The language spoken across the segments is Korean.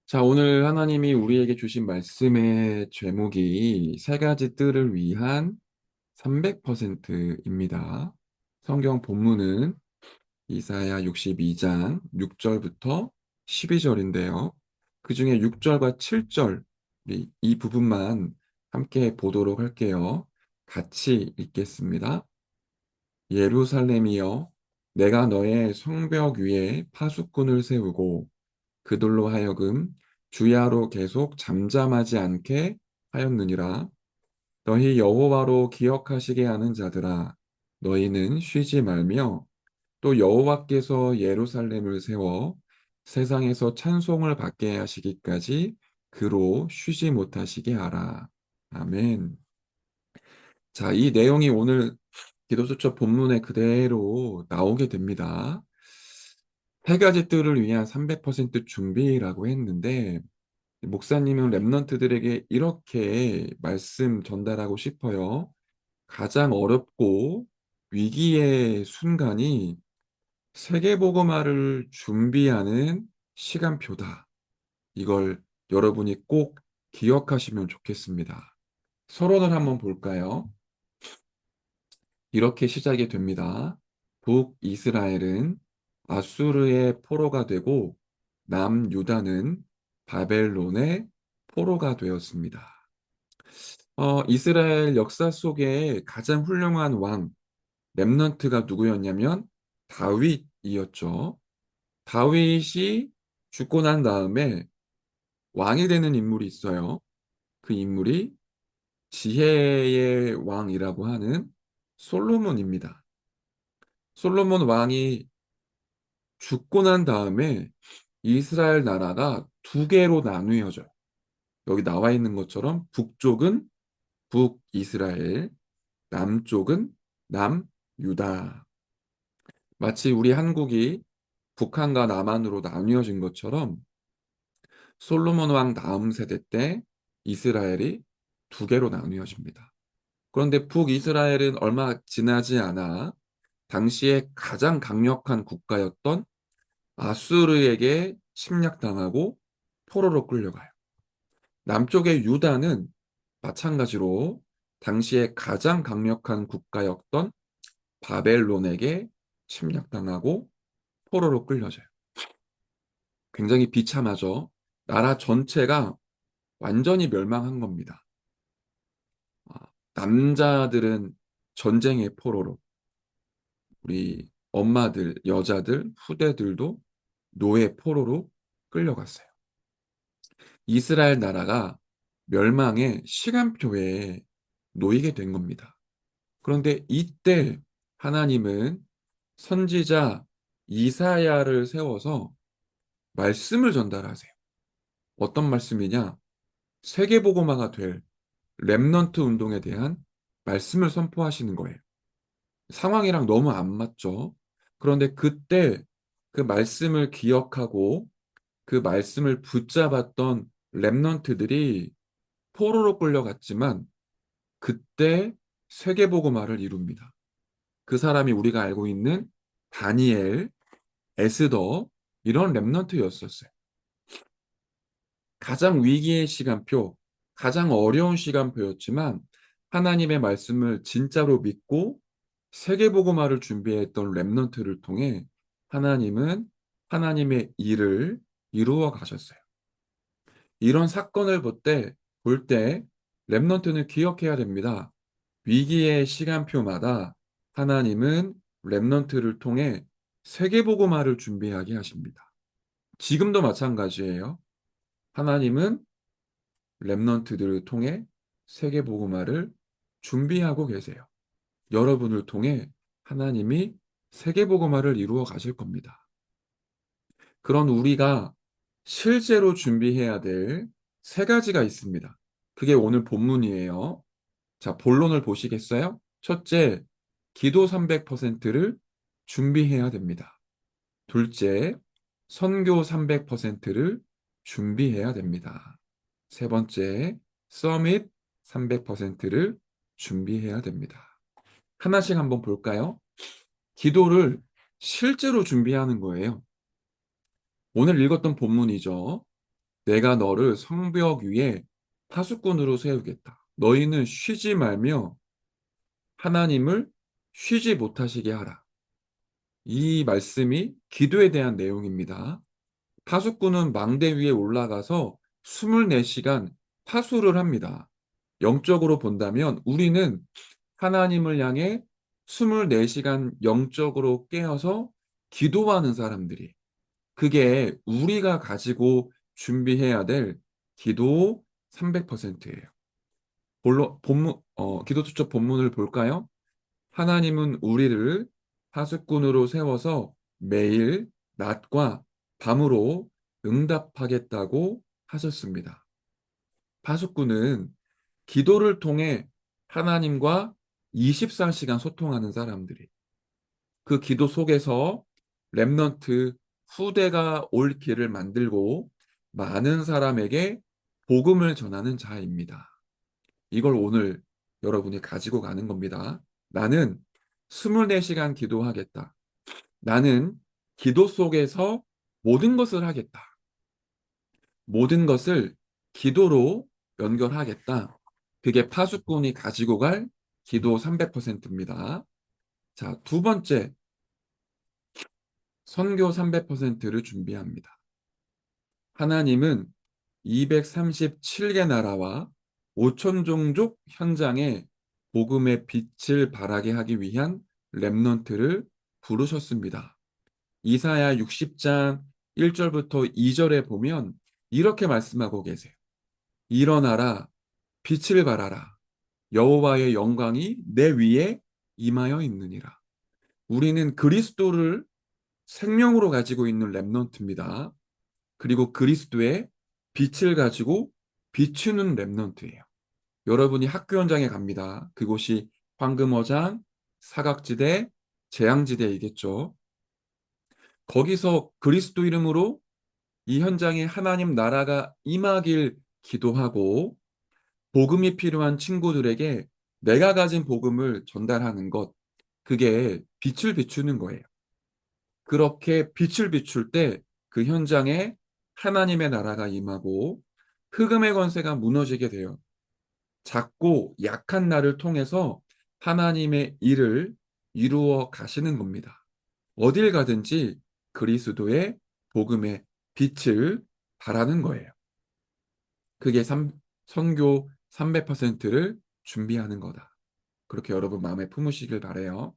자, 오늘 하나님이 우리에게 주신 말씀의 제목이 세 가지 뜰을 위한 300%입니다. 성경 본문은 이사야 62장 6절부터 12절인데요. 그 중에 6절과 7절, 이 부분만 함께 보도록 할게요. 같이 읽겠습니다. 예루살렘이여, 내가 너의 성벽 위에 파수꾼을 세우고 그들로 하여금 주야로 계속 잠잠하지 않게 하였느니라. 너희 여호와로 기억하시게 하는 자들아, 너희는 쉬지 말며 또 여호와께서 예루살렘을 세워 세상에서 찬송을 받게 하시기까지 그로 쉬지 못하시게 하라. 아멘. 자, 이 내용이 오늘 기도수첩 본문에 그대로 나오게 됩니다. 세 가지 뜰을 위한 300% 준비라고 했는데, 목사님은 랩런트들에게 이렇게 말씀 전달하고 싶어요. 가장 어렵고 위기의 순간이 세계복음화를 준비하는 시간표다. 이걸 여러분이 꼭 기억하시면 좋겠습니다. 서론을 한번 볼까요? 이렇게 시작이 됩니다. 북이스라엘은 아수르의 포로가 되고 남유다는 바벨론의 포로가 되었습니다. 이스라엘 역사 속에 가장 훌륭한 왕, 렘넌트가 누구였냐면 다윗이었죠. 다윗이 죽고 난 다음에 왕이 되는 인물이 있어요. 그 인물이 지혜의 왕이라고 하는 솔로몬입니다. 솔로몬 왕이 죽고 난 다음에 이스라엘 나라가 두 개로 나뉘어져요. 여기 나와 있는 것처럼 북쪽은 북이스라엘, 남쪽은 남유다. 마치 우리 한국이 북한과 남한으로 나뉘어진 것처럼 솔로몬 왕 다음 세대 때 이스라엘이 두 개로 나뉘어집니다. 그런데 북이스라엘은 얼마 지나지 않아 당시에 가장 강력한 국가였던 아수르에게 침략당하고 포로로 끌려가요. 남쪽의 유다는 마찬가지로 당시에 가장 강력한 국가였던 바벨론에게 침략당하고 포로로 끌려져요. 굉장히 비참하죠. 나라 전체가 완전히 멸망한 겁니다. 남자들은 전쟁의 포로로, 우리 엄마들, 여자들, 후대들도 노예 포로로 끌려갔어요. 이스라엘 나라가 멸망의 시간표에 놓이게 된 겁니다. 그런데 이때 하나님은 선지자 이사야를 세워서 말씀을 전달하세요. 어떤 말씀이냐? 세계복음화가 될 렘넌트 운동에 대한 말씀을 선포하시는 거예요. 상황이랑 너무 안 맞죠? 그런데 그때 그 말씀을 기억하고 그 말씀을 붙잡았던 렘넌트들이 포로로 끌려갔지만 그때 세계복음화를 이룹니다. 그 사람이 우리가 알고 있는 다니엘, 에스더 이런 렘넌트였었어요. 가장 위기의 시간표, 가장 어려운 시간표였지만 하나님의 말씀을 진짜로 믿고 세계복음화를 준비했던 렘넌트를 통해 하나님은 하나님의 일을 이루어 가셨어요. 이런 사건을 볼 때 렘넌트는 기억해야 됩니다. 위기의 시간표마다 하나님은 렘넌트를 통해 세계복음화를 준비하게 하십니다. 지금도 마찬가지예요. 하나님은 렘넌트들을 통해 세계복음화를 준비하고 계세요. 여러분을 통해 하나님이 세계복음화를 이루어 가실 겁니다. 그런 우리가 실제로 준비해야 될 세 가지가 있습니다. 그게 오늘 본문이에요. 자, 본론을 보시겠어요? 첫째, 기도 300%를 준비해야 됩니다. 둘째, 선교 300%를 준비해야 됩니다. 세 번째, 서밋 300%를 준비해야 됩니다. 하나씩 한번 볼까요? 기도를 실제로 준비하는 거예요. 오늘 읽었던 본문이죠. 내가 너를 성벽 위에 파수꾼으로 세우겠다. 너희는 쉬지 말며 하나님을 쉬지 못하시게 하라. 이 말씀이 기도에 대한 내용입니다. 파수꾼은 망대 위에 올라가서 24시간 파수를 합니다. 영적으로 본다면 우리는 하나님을 향해 24시간 영적으로 깨어서 기도하는 사람들이, 그게 우리가 가지고 준비해야 될 기도 300%예요. 기도 수첩 본문을 볼까요? 하나님은 우리를 파수꾼으로 세워서 매일 낮과 밤으로 응답하겠다고 하셨습니다. 파수꾼은 기도를 통해 하나님과 24시간 소통하는 사람들이, 그 기도 속에서 렘넌트 후대가 올 길을 만들고 많은 사람에게 복음을 전하는 자입니다. 이걸 오늘 여러분이 가지고 가는 겁니다. 나는 24시간 기도하겠다. 나는 기도 속에서 모든 것을 하겠다. 모든 것을 기도로 연결하겠다. 그게 파수꾼이 가지고 갈 기도 300%입니다. 자, 두 번째, 선교 300%를 준비합니다. 하나님은 237개 나라와 5천 종족 현장에 복음의 빛을 발하게 하기 위한 렘넌트를 부르셨습니다. 이사야 60장 1절부터 2절에 보면 이렇게 말씀하고 계세요. 일어나라, 빛을 발하라. 여호와의 영광이 내 위에 임하여 있느니라. 우리는 그리스도를 생명으로 가지고 있는 렘넌트입니다. 그리고 그리스도의 빛을 가지고 비추는 렘넌트예요. 여러분이 학교 현장에 갑니다. 그곳이 황금어장, 사각지대, 재앙지대이겠죠. 거기서 그리스도 이름으로 이 현장에 하나님 나라가 임하길 기도하고 복음이 필요한 친구들에게 내가 가진 복음을 전달하는 것, 그게 빛을 비추는 거예요. 그렇게 빛을 비출 때 그 현장에 하나님의 나라가 임하고 흑암의 권세가 무너지게 돼요. 작고 약한 나를 통해서 하나님의 일을 이루어 가시는 겁니다. 어딜 가든지 그리스도의 복음의 빛을 발하는 거예요. 그게 선교 300%를 준비하는 거다. 그렇게 여러분 마음에 품으시길 바래요.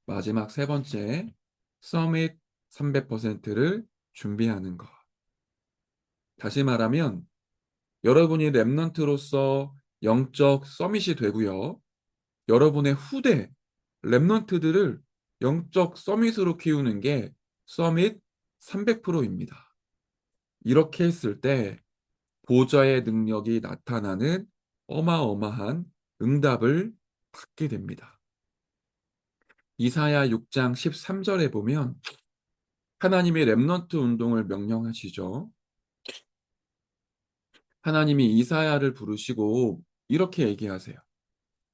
마지막 세 번째, 서밋 300%를 준비하는 것. 다시 말하면 여러분이 렘넌트로서 영적 서밋이 되고요. 여러분의 후대 렘넌트들을 영적 서밋으로 키우는 게 서밋 300%입니다. 이렇게 했을 때 보좌의 능력이 나타나는 어마어마한 응답을 받게 됩니다. 이사야 6장 13절에 보면 하나님이 렘넌트 운동을 명령하시죠. 하나님이 이사야를 부르시고 이렇게 얘기하세요.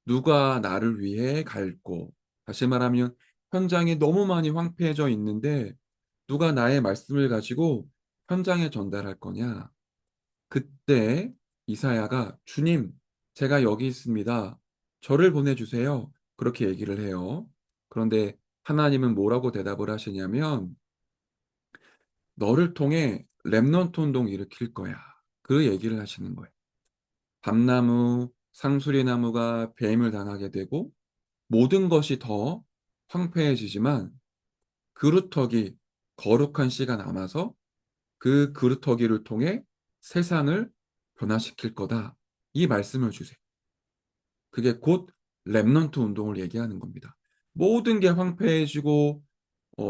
누가 나를 위해 갈고, 다시 말하면 현장이 너무 많이 황폐해져 있는데 누가 나의 말씀을 가지고 현장에 전달할 거냐? 그때 이사야가 주님, 제가 여기 있습니다. 저를 보내주세요. 그렇게 얘기를 해요. 그런데 하나님은 뭐라고 대답을 하시냐면 너를 통해 렘넌트 운동 일으킬 거야. 그 얘기를 하시는 거예요. 밤나무, 상수리 나무가 배임을 당하게 되고 모든 것이 더 황폐해지지만 그루터기, 거룩한 씨가 남아서 그 그루터기를 통해 세상을 변화시킬 거다. 이 말씀을 주세요. 그게 곧 렘넌트 운동을 얘기하는 겁니다. 모든 게 황폐해지고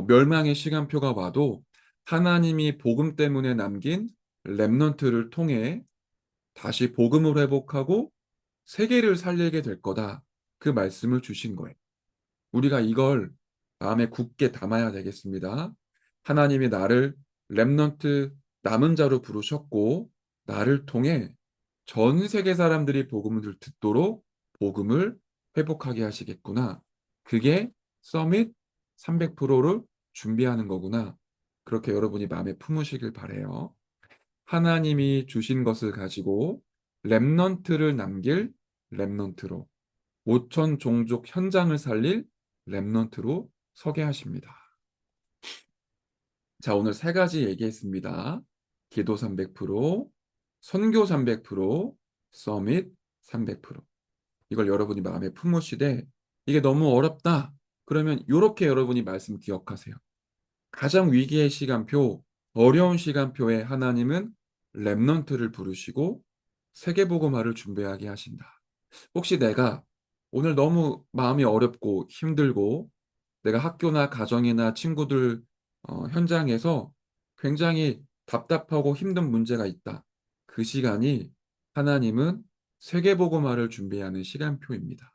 멸망의 시간표가 와도 하나님이 복음 때문에 남긴 렘넌트를 통해 다시 복음을 회복하고 세계를 살리게 될 거다. 그 말씀을 주신 거예요. 우리가 이걸 마음에 굳게 담아야 되겠습니다. 하나님이 나를 렘넌트 남은 자로 부르셨고 나를 통해 전 세계 사람들이 복음을 듣도록 복음을 회복하게 하시겠구나. 그게 서밋 300%를 준비하는 거구나. 그렇게 여러분이 마음에 품으시길 바래요. 하나님이 주신 것을 가지고 렘넌트를 남길 렘넌트로, 5천 종족 현장을 살릴 렘넌트로 서게 하십니다. 자, 오늘 세 가지 얘기했습니다. 기도 300%, 선교 300%, 서밋 300%. 이걸 여러분이 마음에 품으시되 이게 너무 어렵다. 그러면 이렇게 여러분이 말씀 기억하세요. 가장 위기의 시간표, 어려운 시간표에 하나님은 렘넌트를 부르시고 세계복음화를 준비하게 하신다. 혹시 내가 오늘 너무 마음이 어렵고 힘들고 내가 학교나 가정이나 친구들 현장에서 굉장히 답답하고 힘든 문제가 있다. 그 시간이 하나님은 세계복음화를 준비하는 시간표입니다.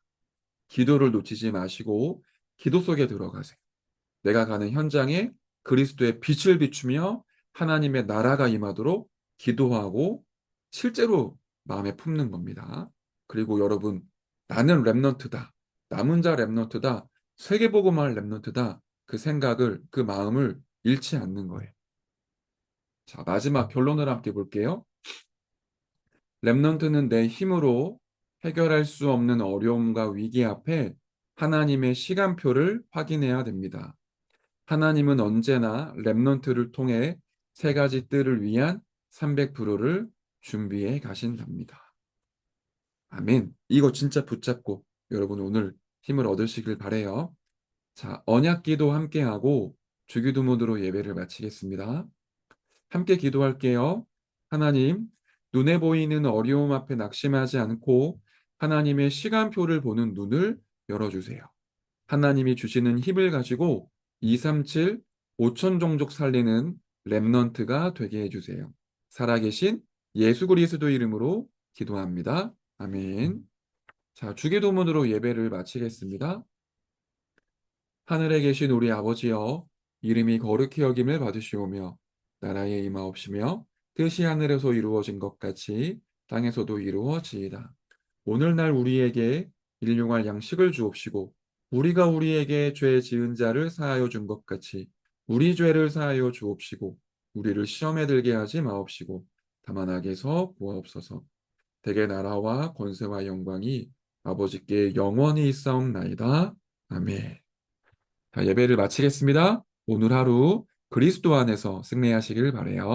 기도를 놓치지 마시고 기도 속에 들어가세요. 내가 가는 현장에 그리스도의 빛을 비추며 하나님의 나라가 임하도록 기도하고 실제로 마음에 품는 겁니다. 그리고 여러분, 나는 렘넌트다. 남은 자 렘넌트다. 세계복음화할 렘넌트다. 그 생각을, 그 마음을 잃지 않는 거예요. 자, 마지막 결론을 함께 볼게요. 렘넌트는 내 힘으로 해결할 수 없는 어려움과 위기 앞에 하나님의 시간표를 확인해야 됩니다. 하나님은 언제나 렘넌트를 통해 세 가지 뜰을 위한 300%를 준비해 가신답니다. 아멘. 이거 진짜 붙잡고 여러분 오늘 힘을 얻으시길 바래요. 자, 언약기도 함께하고 주기도 모드로 예배를 마치겠습니다. 함께 기도할게요. 하나님, 눈에 보이는 어려움 앞에 낙심하지 않고 하나님의 시간표를 보는 눈을 열어주세요. 하나님이 주시는 힘을 가지고 237, 5천 종족 살리는 렘넌트가 되게 해주세요. 살아계신 예수 그리스도 이름으로 기도합니다. 아멘. 자, 주기도문으로 예배를 마치겠습니다. 하늘에 계신 우리 아버지여, 이름이 거룩히 여김을 받으시오며 나라에 임하옵시며 뜻이 하늘에서 이루어진 것 같이 땅에서도 이루어지이다. 오늘날 우리에게 일용할 양식을 주옵시고 우리가 우리에게 죄 지은 자를 사하여 준 것 같이 우리 죄를 사하여 주옵시고 우리를 시험에 들게 하지 마옵시고 다만 악에서 구하옵소서. 대개 나라와 권세와 영광이 아버지께 영원히 있사옵나이다. 아멘. 자, 예배를 마치겠습니다. 오늘 하루 그리스도 안에서 승리하시길 바라요.